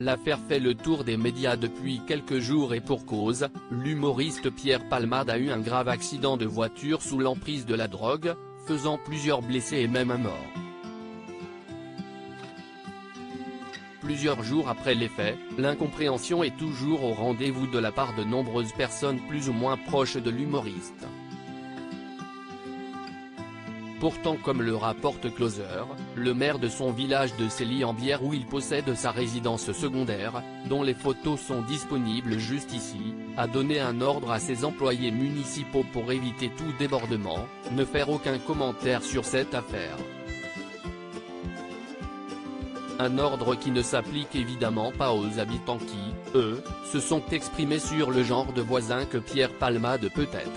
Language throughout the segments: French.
L'affaire fait le tour des médias depuis quelques jours et pour cause, l'humoriste Pierre Palmade a eu un grave accident de voiture sous l'emprise de la drogue, faisant plusieurs blessés et même un mort. Plusieurs jours après les faits, l'incompréhension est toujours au rendez-vous de la part de nombreuses personnes plus ou moins proches de l'humoriste. Pourtant, comme le rapporte Closer, le maire de son village de Célie-en-Bière où il possède sa résidence secondaire, dont les photos sont disponibles juste ici, a donné un ordre à ses employés municipaux pour éviter tout débordement, ne faire aucun commentaire sur cette affaire. Un ordre qui ne s'applique évidemment pas aux habitants qui, eux, se sont exprimés sur le genre de voisin que Pierre Palmade peut être.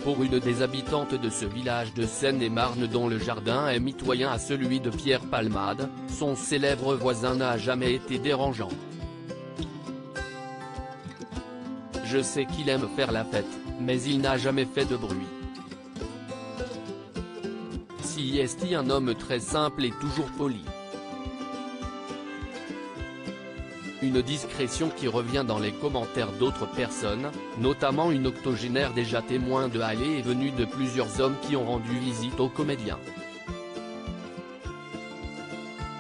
Pour une des habitantes de ce village de Seine-et-Marne dont le jardin est mitoyen à celui de Pierre Palmade, son célèbre voisin n'a jamais été dérangeant. Je sais qu'il aime faire la fête, mais il n'a jamais fait de bruit. Si est un homme très simple et toujours poli. Une discrétion qui revient dans les commentaires d'autres personnes, notamment une octogénaire déjà témoin de allées et venues de plusieurs hommes qui ont rendu visite au comédien.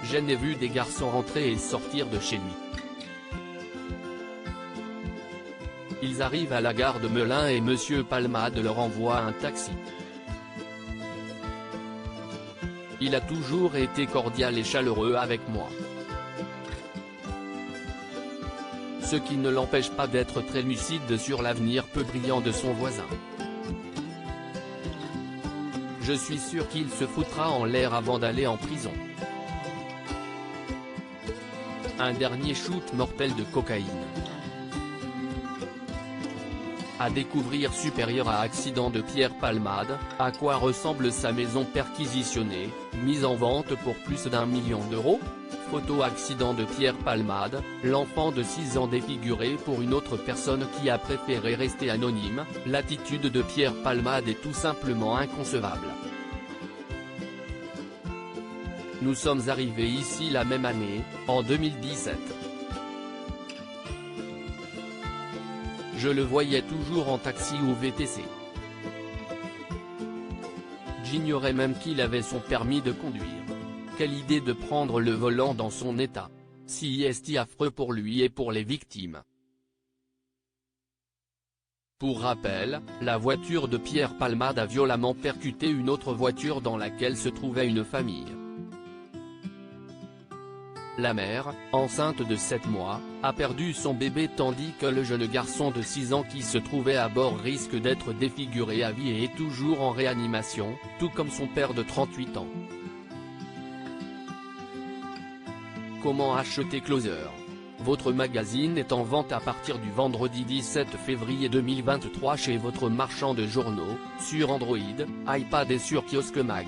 Je n'ai vu des garçons rentrer et sortir de chez lui. Ils arrivent à la gare de Melun et Monsieur Palmade leur envoie un taxi. Il a toujours été cordial et chaleureux avec moi. Ce qui ne l'empêche pas d'être très lucide sur l'avenir peu brillant de son voisin. Je suis sûr qu'il se foutra en l'air avant d'aller en prison. Un dernier shoot mortel de cocaïne. À découvrir supérieur à accident de Pierre Palmade, à quoi ressemble sa maison perquisitionnée, mise en vente pour plus d'1 million d'euros ? Photo accident de Pierre Palmade, l'enfant de 6 ans défiguré pour une autre personne qui a préféré rester anonyme. L'attitude de Pierre Palmade est tout simplement inconcevable. Nous sommes arrivés ici la même année, en 2017. Je le voyais toujours en taxi ou VTC. J'ignorais même qu'il avait son permis de conduire. Quelle idée de prendre le volant dans son état. Si est affreux pour lui et pour les victimes. Pour rappel, la voiture de Pierre Palmade a violemment percuté une autre voiture dans laquelle se trouvait une famille. La mère, enceinte de 7 mois, a perdu son bébé tandis que le jeune garçon de 6 ans qui se trouvait à bord risque d'être défiguré à vie et est toujours en réanimation, tout comme son père de 38 ans. Comment acheter Closer? Votre magazine est en vente à partir du vendredi 17 février 2023 chez votre marchand de journaux, sur Android, iPad et sur Kiosque Mag.